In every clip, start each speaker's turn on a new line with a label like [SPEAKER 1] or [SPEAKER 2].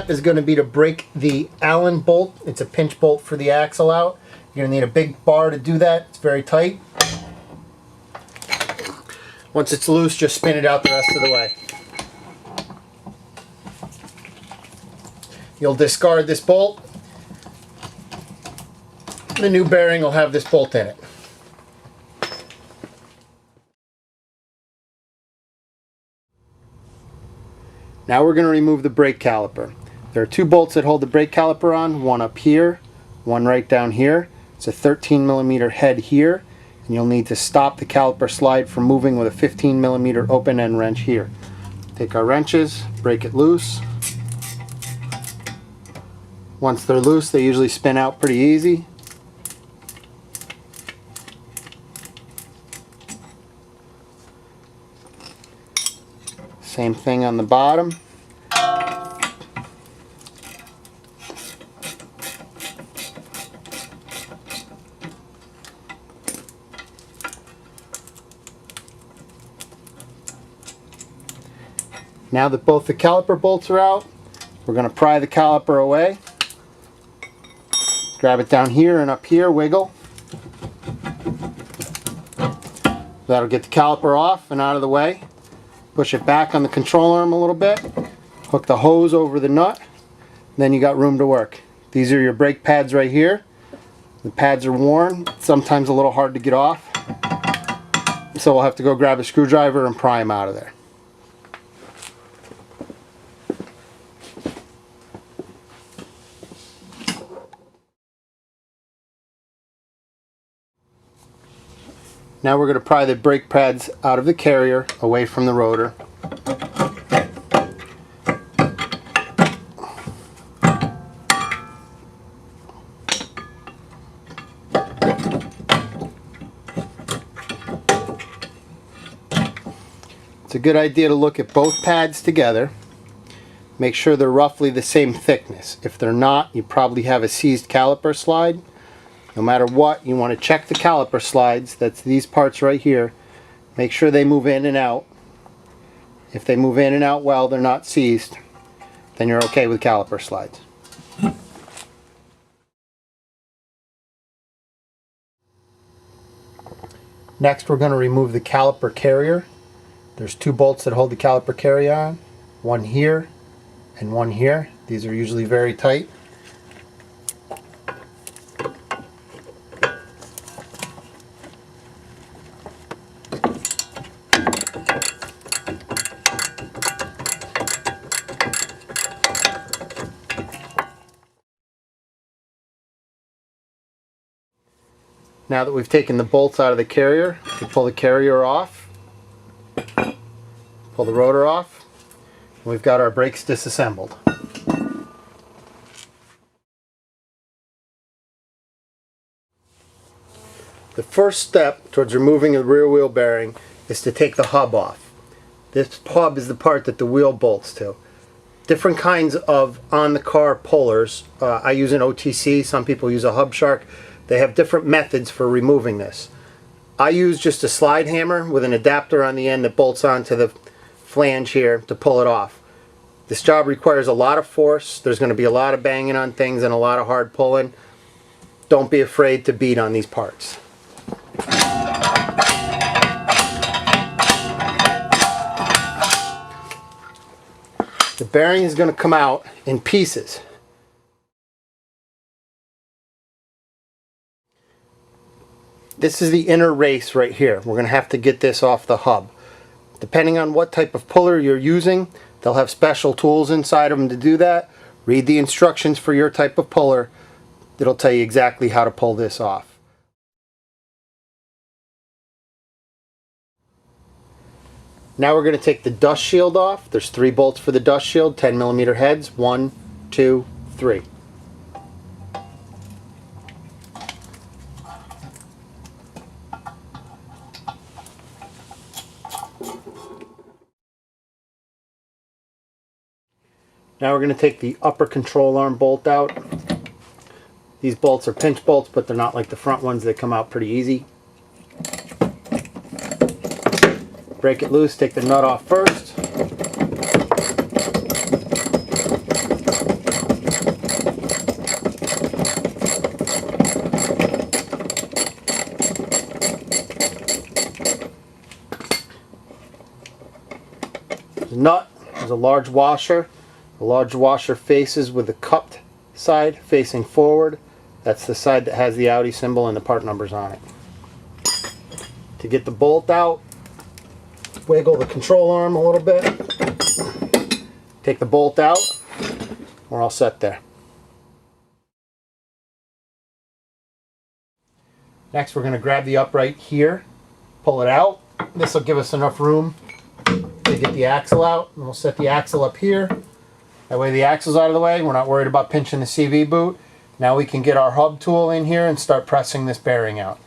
[SPEAKER 1] step is going to be to break the Allen bolt. It's a pinch bolt for the axle out. You're going to need a big bar to do that. It's very tight. Once it's loose, just spin it out the rest of the way. You'll discard this bolt. The new bearing will have this bolt in it. Now we're going to remove the brake caliper. There are two bolts that hold the brake caliper on, one up here, one right down here. It's a 13mm head here, and you'll need to stop the caliper slide from moving with a 15mm open end wrench here. Take our wrenches, break it loose. Once they're loose, they usually spin out pretty easy. Same thing on the bottom. Now that both the caliper bolts are out, we're going to pry the caliper away. Grab it down here and up here, wiggle. That'll get the caliper off and out of the way. Push it back on the control arm a little bit. Hook the hose over the nut. Then you got room to work. These are your brake pads right here. The pads are worn. Sometimes a little hard to get off. So we'll have to go grab a screwdriver and pry them out of there. Now we're going to pry the brake pads out of the carrier, away from the rotor. It's a good idea to look at both pads together. Make sure they're roughly the same thickness. If they're not, you probably have a seized caliper slide. No matter what, you want to check the caliper slides. That's these parts right here. Make sure they move in and out. If they move in and out well, they're not seized, then you're okay with caliper slides. Next, we're going to remove the caliper carrier. There's two bolts that hold the caliper carrier on. One here and one here. These are usually very tight. Now that we've taken the bolts out of the carrier, we pull the carrier off, pull the rotor off, and we've got our brakes disassembled. The first step towards removing the rear wheel bearing is to take the hub off. This hub is the part that the wheel bolts to. Different kinds of on-the-car pullers. I use an OTC, some people use a Hub Shark. They have different methods for removing this. I use just a slide hammer with an adapter on the end that bolts onto the flange here to pull it off. This job requires a lot of force. There's going to be a lot of banging on things and a lot of hard pulling. Don't be afraid to beat on these parts. The bearing is going to come out in pieces. This is the inner race right here. We're going to have to get this off the hub. Depending on what type of puller you're using, they'll have special tools inside of them to do that. Read the instructions for your type of puller. It'll tell you exactly how to pull this off. Now we're going to take the dust shield off. There's 3 bolts for the dust shield, 10mm heads. 1, 2, 3. Now we're going to take the upper control arm bolt out. These bolts are pinch bolts, but they're not like the front ones. They come out pretty easy. Break it loose, take the nut off first. There's a large washer. The large washer faces with the cupped side facing forward. That's the side that has the Audi symbol and the part numbers on it. To get the bolt out, wiggle the control arm a little bit. Take the bolt out. We're all set there. Next, we're going to grab the upright here, pull it out. This will give us enough room to get the axle out. And we'll set the axle up here. That way the axle's out of the way. We're not worried about pinching the CV boot. Now we can get our hub tool in here and start pressing this bearing out.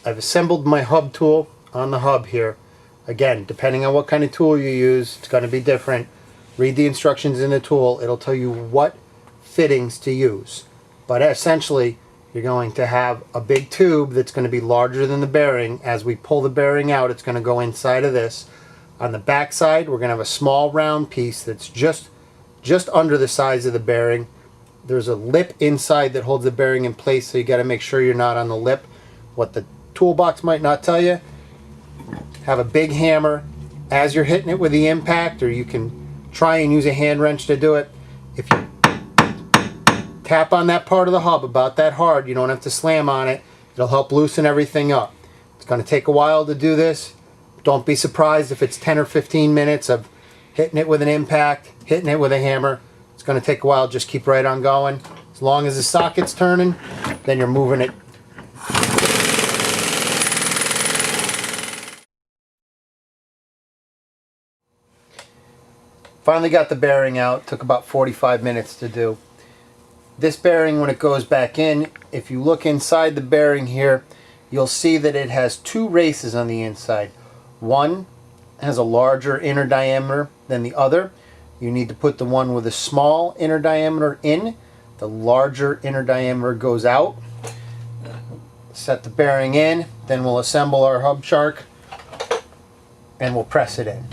[SPEAKER 1] I've assembled my hub tool on the hub here. Again, depending on what kind of tool you use, it's going to be different. Read the instructions in the tool. It'll tell you what fittings to use. But essentially, you're going to have a big tube that's going to be larger than the bearing. As we pull the bearing out, it's going to go inside of this. On the back side, we're going to have a small round piece that's just under the size of the bearing. There's a lip inside that holds the bearing in place, so you got to make sure you're not on the lip. What the toolbox might not tell you, have a big hammer as you're hitting it with the impact, or you can try and use a hand wrench to do it. If you tap on that part of the hub about that hard, you don't have to slam on it. It'll help loosen everything up. It's going to take a while to do this. Don't be surprised if it's 10 or 15 minutes of hitting it with an impact, hitting it with a hammer. It's going to take a while. Just keep right on going. As long as the socket's turning, then you're moving it. Finally got the bearing out. Took about 45 minutes to do. This bearing, when it goes back in, if you look inside the bearing here, you'll see that it has two races on the inside. One has a larger inner diameter than the other. You need to put the one with a small inner diameter in. The larger inner diameter goes out. Set the bearing in, then we'll assemble our hub shark and we'll press it in.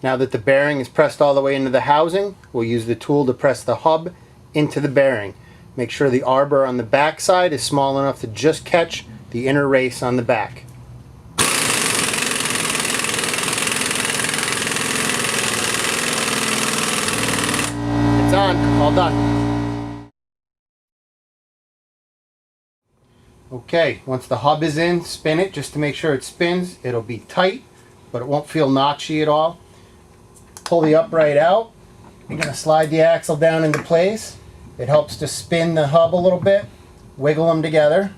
[SPEAKER 1] Now that the bearing is pressed all the way into the housing, we'll use the tool to press the hub into the bearing. Make sure the arbor on the back side is small enough to just catch the inner race on the back. It's on, all done. Okay, once the hub is in, spin it just to make sure it spins. It'll be tight, but it won't feel notchy at all. Pull the upright out. You're going to slide the axle down into place. It helps to spin the hub a little bit. Wiggle them together.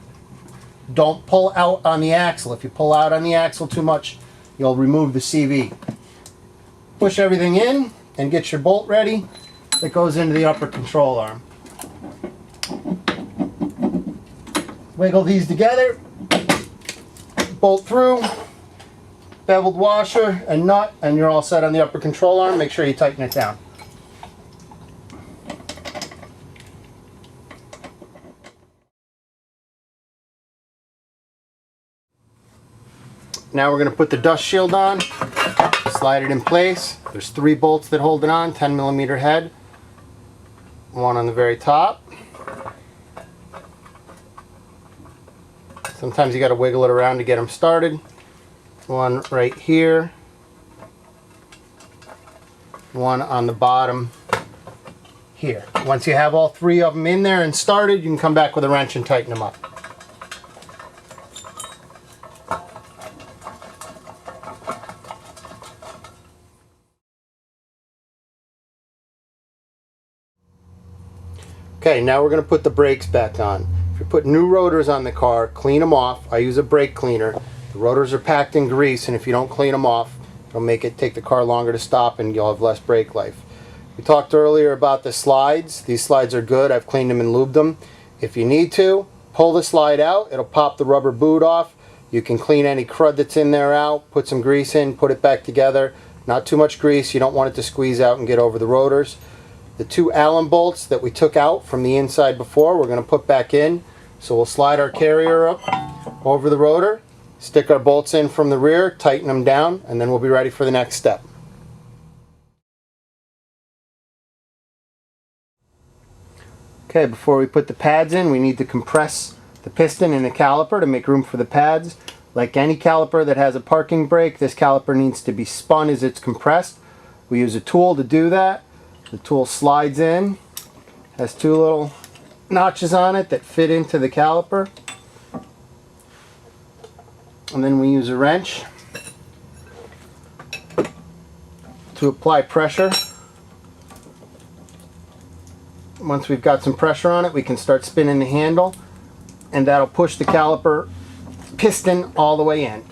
[SPEAKER 1] Don't pull out on the axle. If you pull out on the axle too much, you'll remove the CV. Push everything in and get your bolt ready. That goes into the upper control arm. Wiggle these together. Bolt through. Beveled washer and nut, and you're all set on the upper control arm. Make sure you tighten it down. Now we're going to put the dust shield on, slide it in place. There's 3 bolts that hold it on, 10mm head. One on the very top. Sometimes you got to wiggle it around to get them started. One right here, one on the bottom here. Once you have all 3 of them in there and started, you can come back with a wrench and tighten them up. Okay, now we're going to put the brakes back on. If you put new rotors on the car, clean them off. I use a brake cleaner. The rotors are packed in grease, and if you don't clean them off, it'll make it take the car longer to stop and you'll have less brake life. We talked earlier about the slides. These slides are good. I've cleaned them and lubed them. If you need to, pull the slide out. It'll pop the rubber boot off. You can clean any crud that's in there out, put some grease in, put it back together. Not too much grease. You don't want it to squeeze out and get over the rotors. The two Allen bolts that we took out from the inside before, we're going to put back in. So we'll slide our carrier up over the rotor, stick our bolts in from the rear, tighten them down, and then we'll be ready for the next step. Okay, before we put the pads in, we need to compress the piston and the caliper to make room for the pads. Like any caliper that has a parking brake, this caliper needs to be spun as it's compressed. We use a tool to do that. The tool slides in, has two little notches on it that fit into the caliper. And then we use a wrench to apply pressure. Once we've got some pressure on it, we can start spinning the handle, and that'll push the caliper piston all the way in.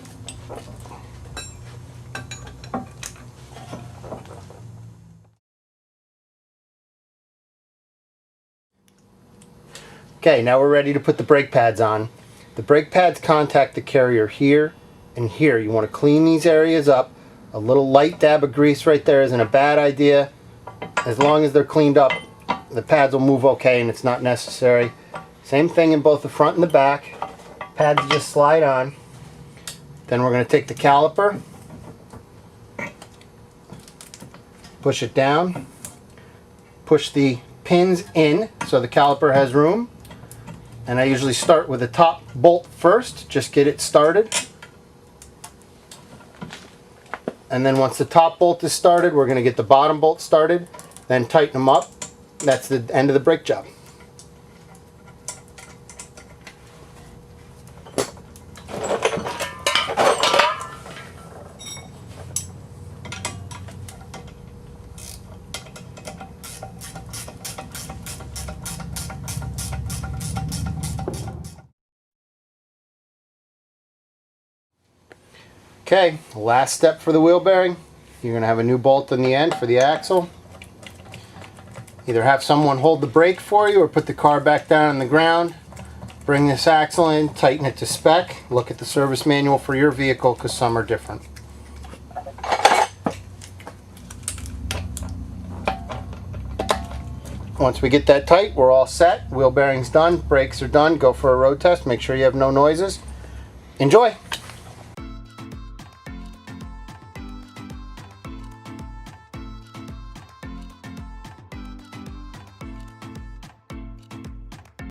[SPEAKER 1] Okay, now we're ready to put the brake pads on. The brake pads contact the carrier here and here. You want to clean these areas up. A little light dab of grease right there isn't a bad idea. As long as they're cleaned up, the pads will move okay and it's not necessary. Same thing in both the front and the back. Pads just slide on. Then we're going to take the caliper, push it down, push the pins in so the caliper has room. And I usually start with the top bolt first, just get it started. And then once the top bolt is started, we're going to get the bottom bolt started, then tighten them up. That's the end of the brake job. Okay, last step for the wheel bearing. You're going to have a new bolt on the end for the axle. Either have someone hold the brake for you or put the car back down on the ground. Bring this axle in, tighten it to spec. Look at the service manual for your vehicle because some are different. Once we get that tight, we're all set. Wheel bearing's done, brakes are done. Go for a road test. Make sure you have no noises. Enjoy!